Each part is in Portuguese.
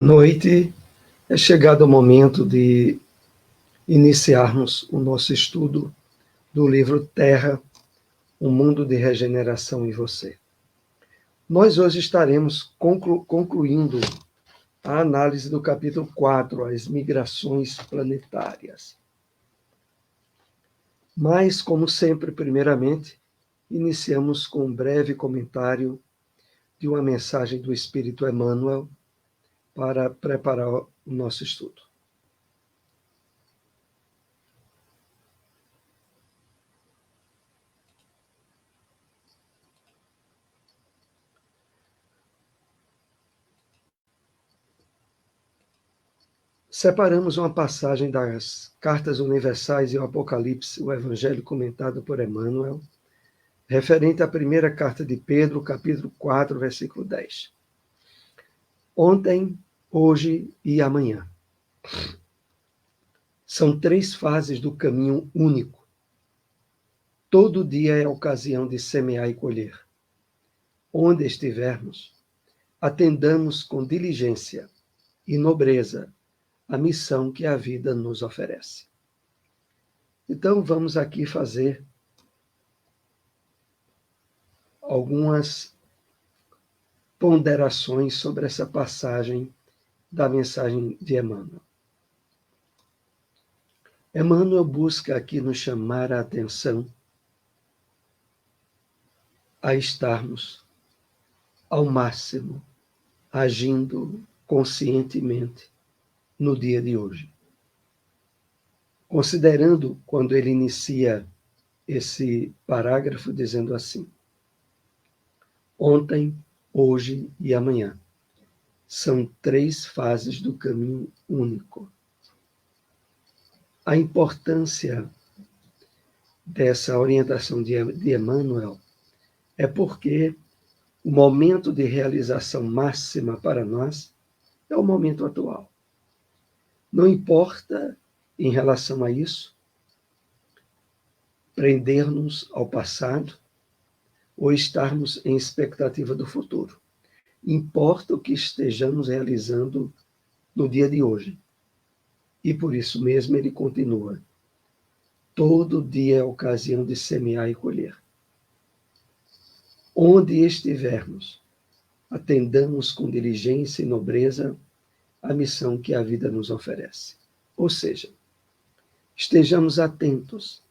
Noite, é chegado o momento de iniciarmos o nosso estudo do livro Terra, um mundo de regeneração em você. Nós hoje estaremos concluindo a análise do capítulo 4, as migrações planetárias. Mas, como sempre, primeiramente, iniciamos com um breve comentário de uma mensagem do Espírito Emmanuel para preparar o nosso estudo. Separamos uma passagem das Cartas Universais e o Apocalipse, o Evangelho comentado por Emmanuel, referente à primeira carta de Pedro, capítulo 4, versículo 10. Ontem, hoje e amanhã. São 3 fases do caminho único. Todo dia é ocasião de semear e colher. Onde estivermos, atendamos com diligência e nobreza a missão que a vida nos oferece. Então, vamos aqui fazer algumas ponderações sobre essa passagem da mensagem de Emmanuel. Emmanuel busca aqui nos chamar a atenção a estarmos ao máximo agindo conscientemente no dia de hoje. Considerando quando ele inicia esse parágrafo dizendo assim: ontem, hoje e amanhã. São 3 fases do caminho único. A importância dessa orientação de Emmanuel é porque o momento de realização máxima para nós é o momento atual. Não importa, em relação a isso, prender-nos ao passado ou estarmos em expectativa do futuro. Importa o que estejamos realizando no dia de hoje. E por isso mesmo ele continua: todo dia é ocasião de semear e colher. Onde estivermos, atendamos com diligência e nobreza a missão que a vida nos oferece. Ou seja, estejamos atentos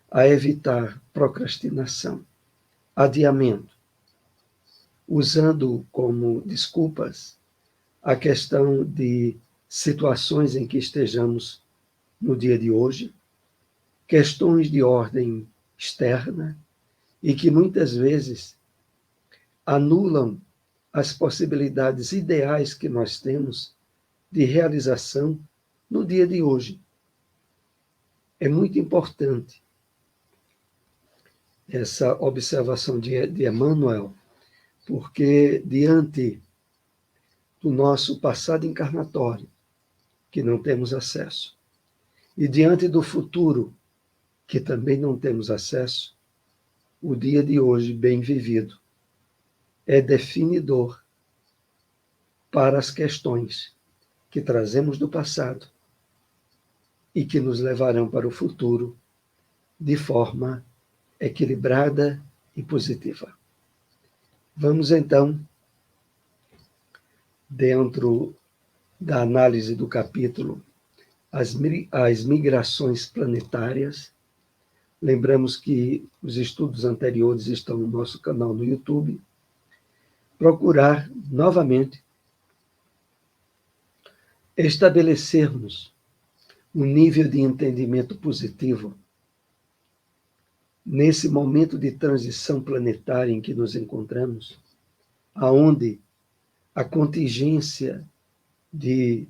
a evitar procrastinação, adiamento, usando como desculpas a questão de situações em que estejamos no dia de hoje, questões de ordem externa e que muitas vezes anulam as possibilidades ideais que nós temos de realização no dia de hoje. É muito importante essa observação de Emmanuel, porque diante do nosso passado encarnatório, que não temos acesso, e diante do futuro, que também não temos acesso, o dia de hoje, bem vivido, é definidor para as questões que trazemos do passado e que nos levarão para o futuro de forma equilibrada e positiva. Vamos então, dentro da análise do capítulo As Migrações Planetárias. Lembramos que os estudos anteriores estão no nosso canal no YouTube. Procurar novamente estabelecermos um nível de entendimento positivo nesse momento de transição planetária em que nos encontramos, aonde a contingência de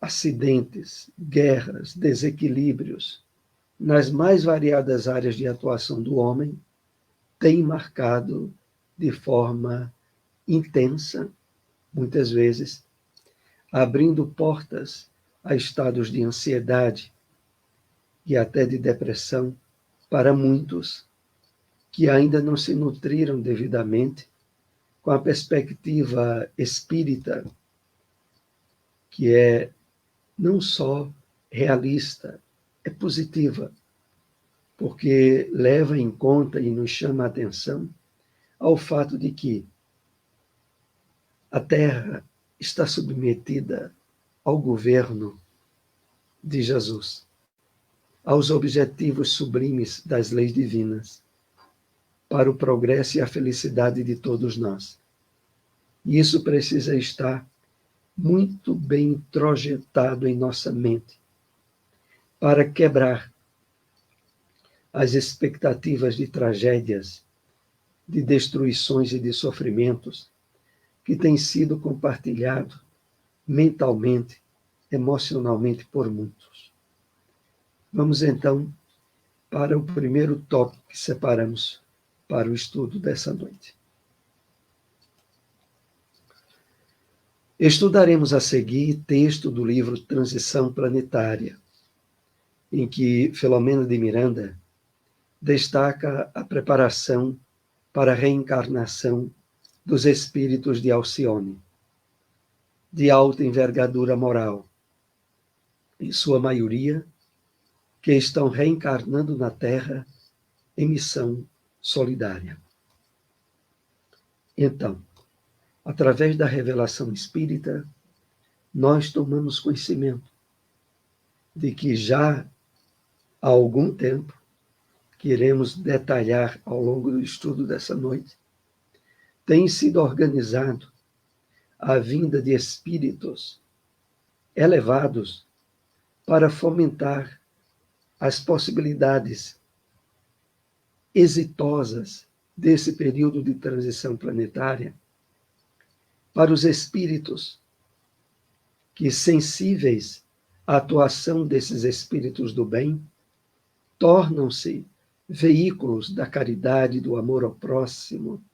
acidentes, guerras, desequilíbrios nas mais variadas áreas de atuação do homem tem marcado de forma intensa, muitas vezes, abrindo portas a estados de ansiedade e até de depressão para muitos que ainda não se nutriram devidamente com a perspectiva espírita que é não só realista, é positiva, porque leva em conta e nos chama a atenção ao fato de que a Terra está submetida ao governo de Jesus, aos objetivos sublimes das leis divinas, para o progresso e a felicidade de todos nós. E isso precisa estar muito bem introjetado em nossa mente, para quebrar as expectativas de tragédias, de destruições e de sofrimentos que têm sido compartilhados mentalmente, emocionalmente por muitos. Vamos então para o primeiro tópico que separamos para o estudo dessa noite. Estudaremos a seguir texto do livro Transição Planetária, em que Filomena de Miranda destaca a preparação para a reencarnação dos espíritos de Alcione, de alta envergadura moral, em sua maioria, que estão reencarnando na Terra em missão solidária. Então, através da revelação espírita, nós tomamos conhecimento de que já há algum tempo, que iremos detalhar ao longo do estudo dessa noite, tem sido organizado a vinda de espíritos elevados para fomentar as possibilidades exitosas desse período de transição planetária para os espíritos que, sensíveis à atuação desses espíritos do bem, tornam-se veículos da caridade, do amor ao próximo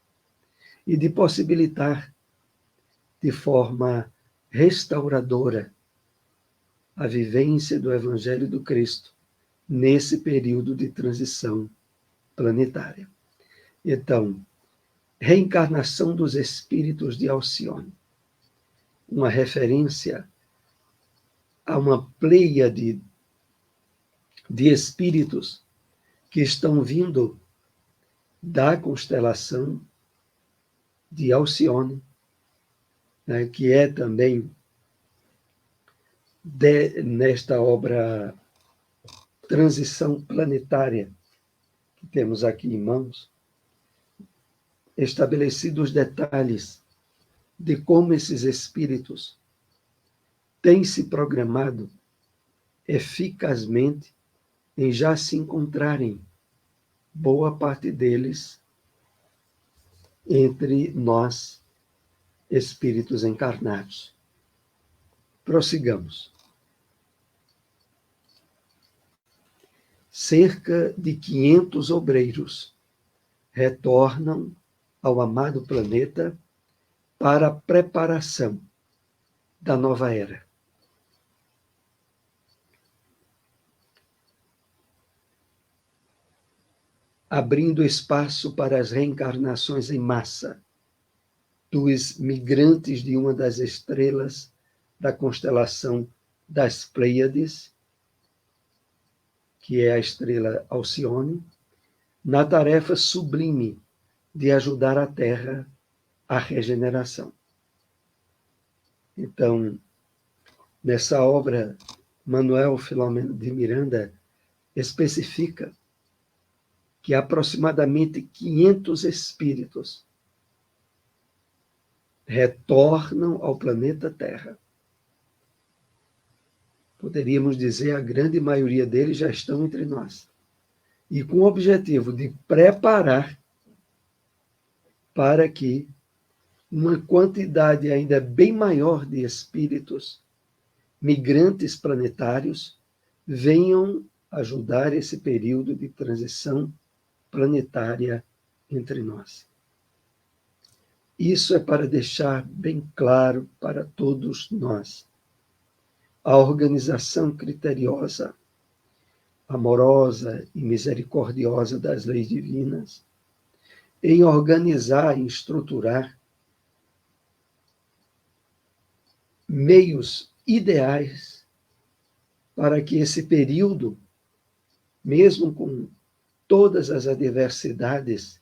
e de possibilitar de forma restauradora a vivência do Evangelho do Cristo nesse período de transição planetária. Então, reencarnação dos espíritos de Alcione, uma referência a uma pleiade de espíritos que estão vindo da constelação de Alcione, né, que é também nesta obra Transição Planetária, que temos aqui em mãos, estabelecidos os detalhes de como esses espíritos têm se programado eficazmente em já se encontrarem, boa parte deles, entre nós, espíritos encarnados. Prossigamos. Cerca de 500 obreiros retornam ao amado planeta para a preparação da nova era. Abrindo espaço para as reencarnações em massa dos migrantes de uma das estrelas da constelação das Pleiades, que é a estrela Alcione, na tarefa sublime de ajudar a Terra à regeneração. Então, nessa obra, Manuel Filomena de Miranda especifica que aproximadamente 500 espíritos retornam ao planeta Terra. Poderíamos dizer, a grande maioria deles já estão entre nós. E com o objetivo de preparar para que uma quantidade ainda bem maior de espíritos migrantes planetários venham ajudar esse período de transição planetária entre nós. Isso é para deixar bem claro para todos nós a organização criteriosa, amorosa e misericordiosa das leis divinas, em organizar e estruturar meios ideais para que esse período, mesmo com todas as adversidades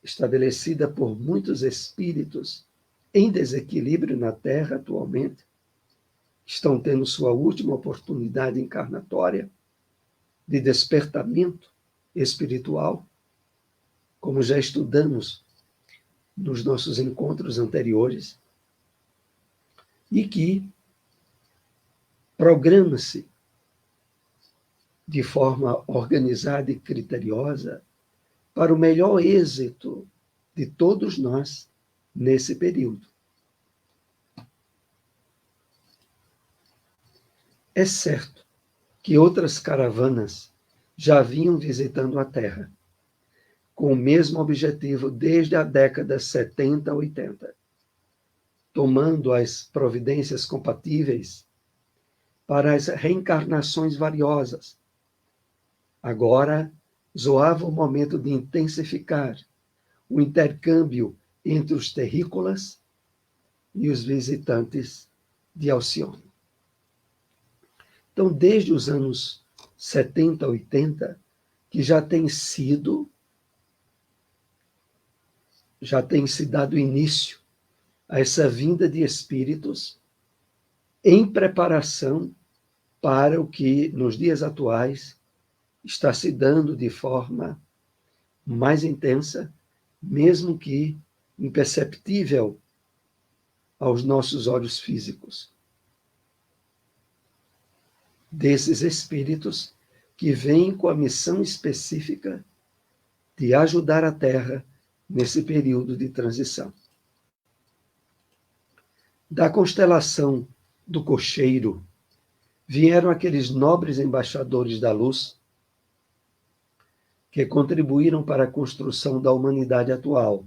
estabelecida por muitos espíritos em desequilíbrio na Terra atualmente, estão tendo sua última oportunidade encarnatória de despertamento espiritual, como já estudamos nos nossos encontros anteriores, e que programa-se de forma organizada e criteriosa para o melhor êxito de todos nós nesse período. É certo que outras caravanas já vinham visitando a Terra, com o mesmo objetivo desde a década 70, 80, tomando as providências compatíveis para as reencarnações variosas. Agora, zoava o momento de intensificar o intercâmbio entre os terrícolas e os visitantes de Alcione. Então, desde os anos 70, 80, que já tem se dado início a essa vinda de espíritos em preparação para o que, nos dias atuais, está se dando de forma mais intensa, mesmo que imperceptível aos nossos olhos físicos. Desses espíritos que vêm com a missão específica de ajudar a Terra nesse período de transição. Da constelação do Cocheiro vieram aqueles nobres embaixadores da luz que contribuíram para a construção da humanidade atual,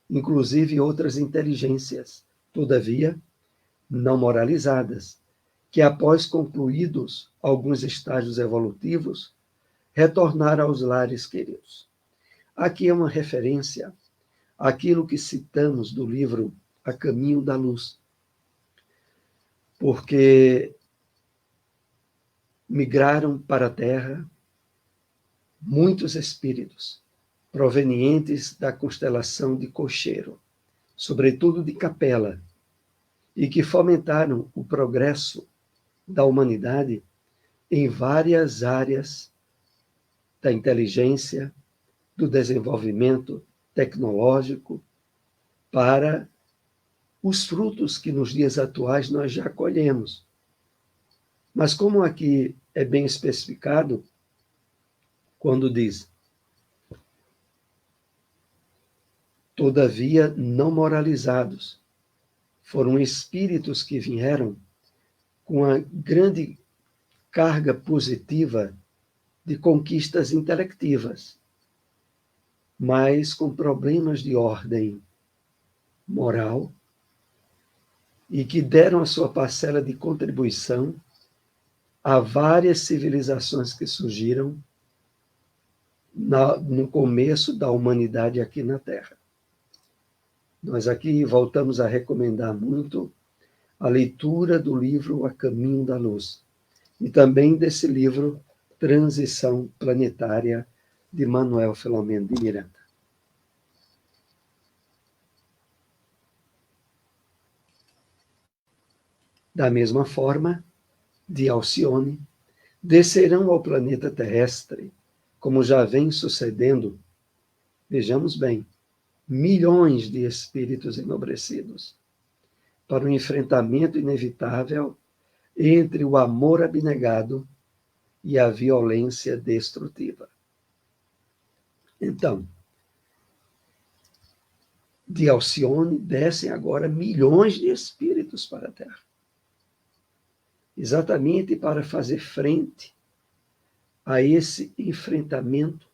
inclusive outras inteligências, todavia não moralizadas, que após concluídos alguns estágios evolutivos, retornaram aos lares queridos. Aqui é uma referência àquilo que citamos do livro A Caminho da Luz, porque migraram para a Terra muitos espíritos provenientes da constelação de Cocheiro, sobretudo de Capela, e que fomentaram o progresso da humanidade em várias áreas da inteligência, do desenvolvimento tecnológico, para os frutos que nos dias atuais nós já colhemos. Mas como aqui é bem especificado, quando diz: todavia não moralizados, foram espíritos que vieram com a grande carga positiva de conquistas intelectivas, mas com problemas de ordem moral, e que deram a sua parcela de contribuição a várias civilizações que surgiram no começo da humanidade aqui na Terra. Nós aqui voltamos a recomendar muito a leitura do livro A Caminho da Luz e também desse livro Transição Planetária, de Manuel Filomeno de Miranda. Da mesma forma, de Alcione, descerão ao planeta terrestre, como já vem sucedendo, vejamos bem, milhões de espíritos enobrecidos, para o enfrentamento inevitável entre o amor abnegado e a violência destrutiva. Então, de Alcione descem agora milhões de espíritos para a Terra, exatamente para fazer frente a esse enfrentamento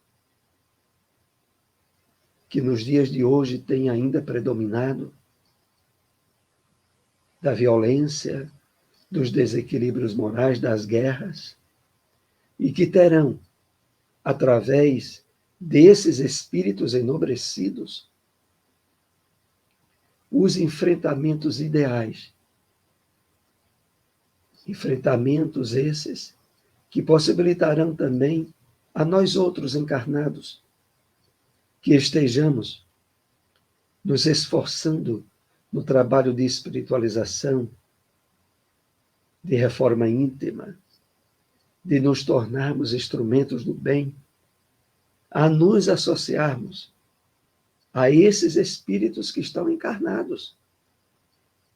que nos dias de hoje tem ainda predominado, da violência, dos desequilíbrios morais, das guerras, e que terão, através desses espíritos enobrecidos, os enfrentamentos ideais Enfrentamentos esses que possibilitarão também a nós outros encarnados que estejamos nos esforçando no trabalho de espiritualização, de reforma íntima, de nos tornarmos instrumentos do bem, a nos associarmos a esses espíritos que estão encarnados,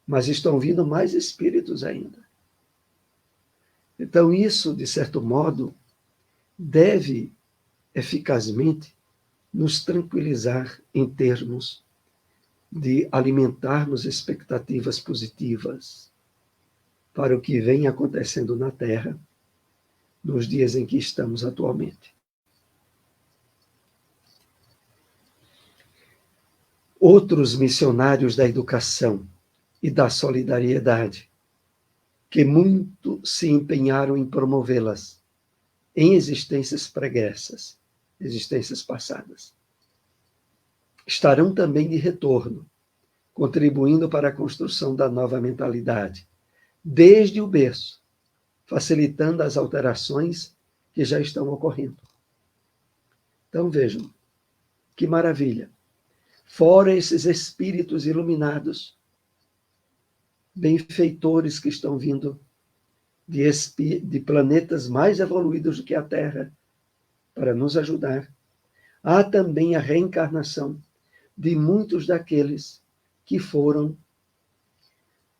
mas estão vindo mais espíritos ainda. Então, isso, de certo modo, deve eficazmente nos tranquilizar em termos de alimentarmos expectativas positivas para o que vem acontecendo na Terra nos dias em que estamos atualmente. Outros missionários da educação e da solidariedade, que muito se empenharam em promovê-las em existências pregressas, existências passadas, estarão também de retorno, contribuindo para a construção da nova mentalidade, desde o berço, facilitando as alterações que já estão ocorrendo. Então vejam, que maravilha! Fora esses espíritos iluminados, benfeitores que estão vindo de planetas mais evoluídos do que a Terra, para nos ajudar. Há também a reencarnação de muitos daqueles que foram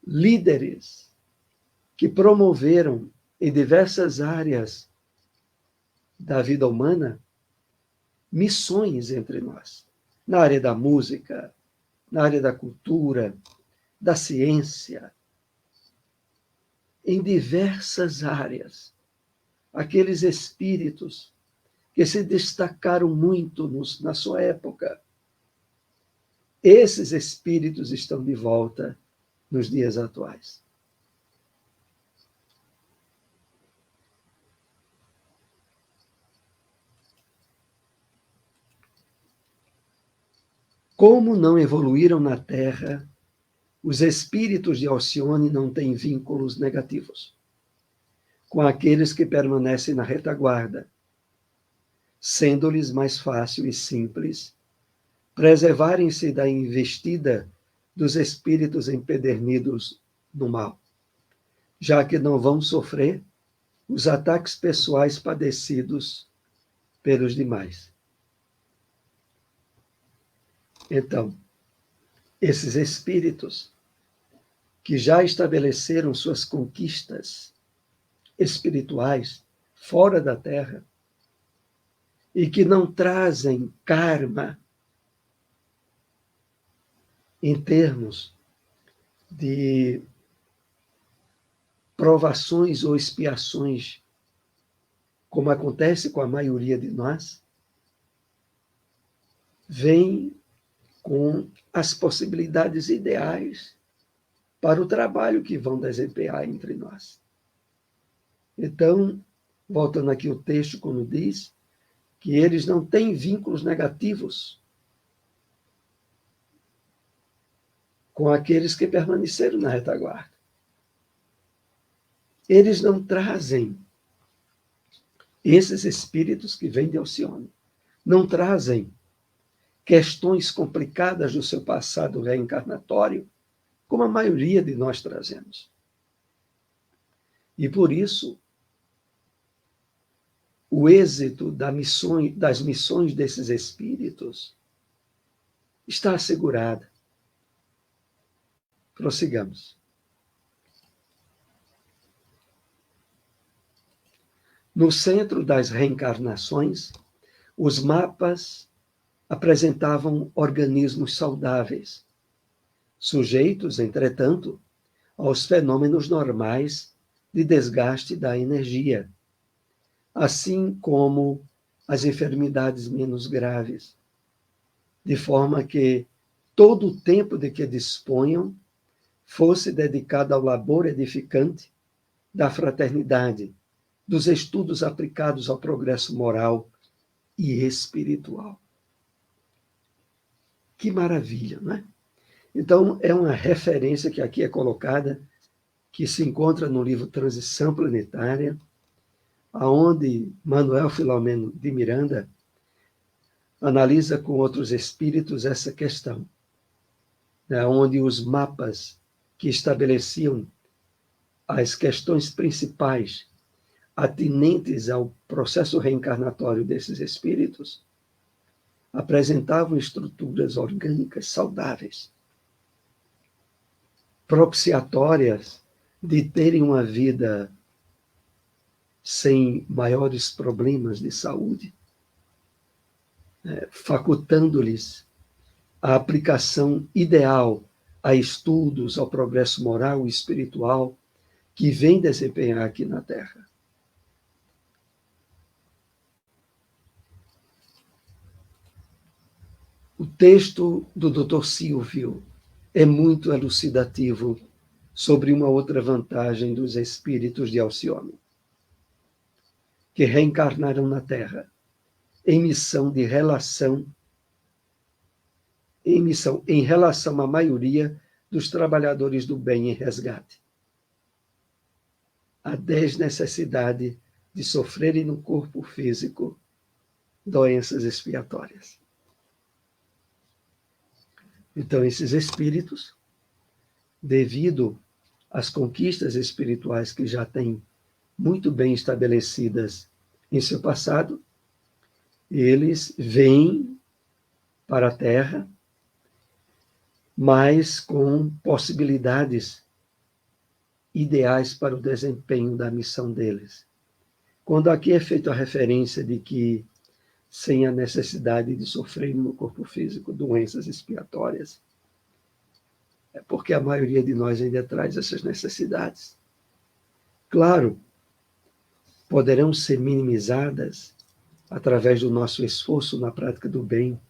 líderes, que promoveram em diversas áreas da vida humana missões entre nós, na área da música, na área da cultura, da ciência, em diversas áreas. Aqueles espíritos que se destacaram muito na sua época. Esses espíritos estão de volta nos dias atuais. Como não evoluíram na Terra, os espíritos de Alcione não têm vínculos negativos com aqueles que permanecem na retaguarda, sendo-lhes mais fácil e simples preservarem-se da investida dos espíritos empedernidos no mal, já que não vão sofrer os ataques pessoais padecidos pelos demais. Então, esses espíritos que já estabeleceram suas conquistas espirituais fora da Terra e que não trazem karma em termos de provações ou expiações, como acontece com a maioria de nós, vem com as possibilidades ideais para o trabalho que vão desempenhar entre nós. Então, voltando aqui ao texto, como diz, que eles não têm vínculos negativos com aqueles que permaneceram na retaguarda. Eles não trazem esses espíritos que vêm de Alcione, não trazem questões complicadas do seu passado reencarnatório, como a maioria de nós trazemos. E por isso, o êxito das missões desses espíritos está assegurado. Prossigamos. No centro das reencarnações, os mapas apresentavam organismos saudáveis, sujeitos, entretanto, aos fenômenos normais de desgaste da energia, assim como as enfermidades menos graves, de forma que todo o tempo de que disponham fosse dedicado ao labor edificante da fraternidade, dos estudos aplicados ao progresso moral e espiritual. Que maravilha, não é? Então, é uma referência que aqui é colocada que se encontra no livro Transição Planetária, aonde Manuel Filomeno de Miranda analisa com outros espíritos essa questão, né, onde os mapas que estabeleciam as questões principais atinentes ao processo reencarnatório desses espíritos apresentavam estruturas orgânicas saudáveis, propiciatórias de terem uma vida sem maiores problemas de saúde, facultando-lhes a aplicação ideal a estudos, ao progresso moral e espiritual que vem desempenhar aqui na Terra. O texto do Dr. Silvio é muito elucidativo sobre uma outra vantagem dos espíritos de Alcione, que reencarnaram na Terra em missão em relação à maioria dos trabalhadores do bem em resgate. A desnecessidade de sofrerem no corpo físico doenças expiatórias. Então, esses espíritos, devido às conquistas espirituais que já têm muito bem estabelecidas em seu passado, eles vêm para a Terra, mas com possibilidades ideais para o desempenho da missão deles. Quando aqui é feita a referência de que, sem a necessidade de sofrer no corpo físico doenças expiatórias, é porque a maioria de nós ainda traz essas necessidades. Claro, poderão ser minimizadas através do nosso esforço na prática do bem,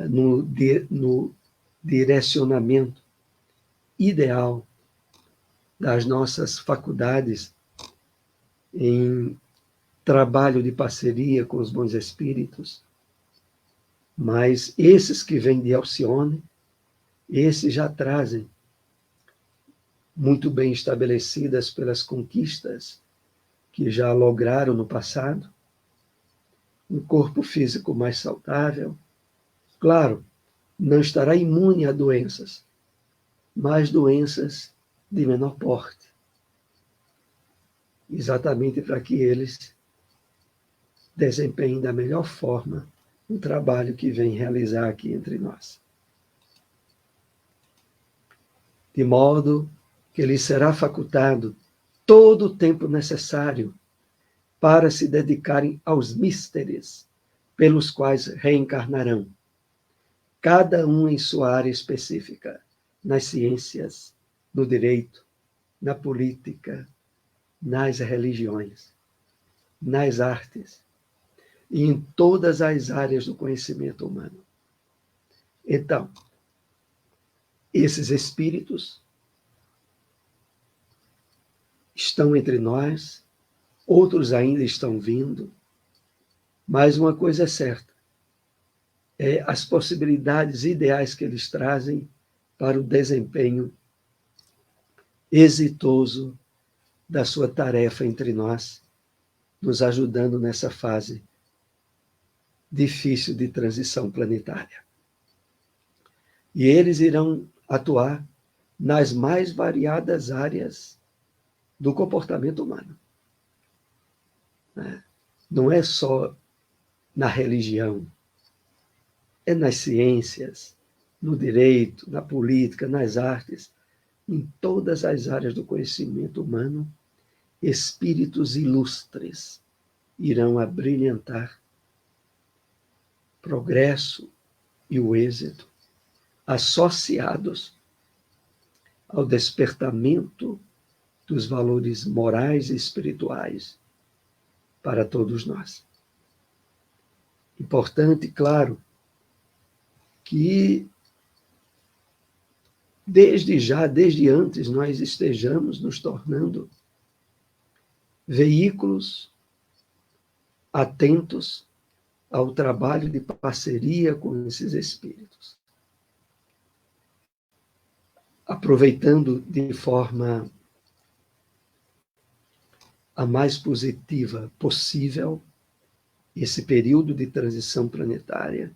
no direcionamento ideal das nossas faculdades em trabalho de parceria com os bons espíritos, mas esses que vêm de Alcione, esses já trazem, muito bem estabelecidas pelas conquistas que já lograram no passado, um corpo físico mais saudável. Claro, não estará imune a doenças, mas doenças de menor porte, exatamente para que eles desempenhem da melhor forma o trabalho que vem realizar aqui entre nós. De modo que lhes será facultado todo o tempo necessário para se dedicarem aos místeres pelos quais reencarnarão, cada um em sua área específica, nas ciências, no direito, na política, nas religiões, nas artes e em todas as áreas do conhecimento humano. Então, esses espíritos estão entre nós, outros ainda estão vindo, mas uma coisa é certa, as possibilidades ideais que eles trazem para o desempenho exitoso da sua tarefa entre nós, nos ajudando nessa fase difícil de transição planetária. E eles irão atuar nas mais variadas áreas do comportamento humano. Não é só na religião, é nas ciências, no direito, na política, nas artes, em todas as áreas do conhecimento humano, espíritos ilustres irão abrilhantar progresso e o êxito associados ao despertamento dos valores morais e espirituais para todos nós. Importante, claro, que desde antes, nós estejamos nos tornando veículos atentos ao trabalho de parceria com esses espíritos. aproveitando de forma a mais positiva possível esse período de transição planetária,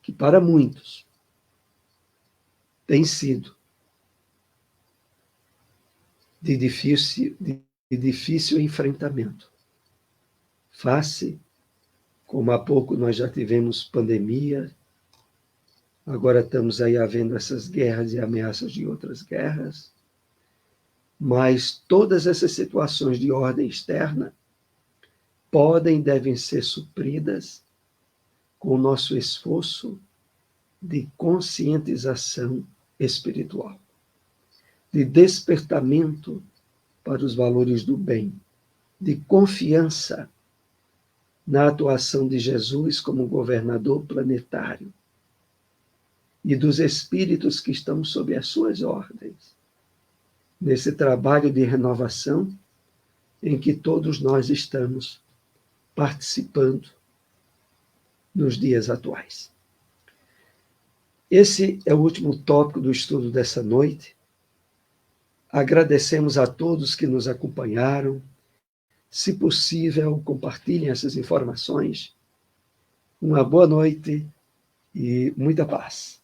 que para muitos tem sido de difícil enfrentamento. Face, como há pouco nós já tivemos pandemia, agora estamos aí havendo essas guerras e ameaças de outras guerras, mas todas essas situações de ordem externa podem e devem ser supridas com o nosso esforço de conscientização espiritual, de despertamento para os valores do bem, de confiança na atuação de Jesus como governador planetário e dos espíritos que estão sob as suas ordens, nesse trabalho de renovação em que todos nós estamos participando nos dias atuais. Esse é o último tópico do estudo dessa noite. Agradecemos a todos que nos acompanharam. Se possível, compartilhem essas informações. Uma boa noite e muita paz.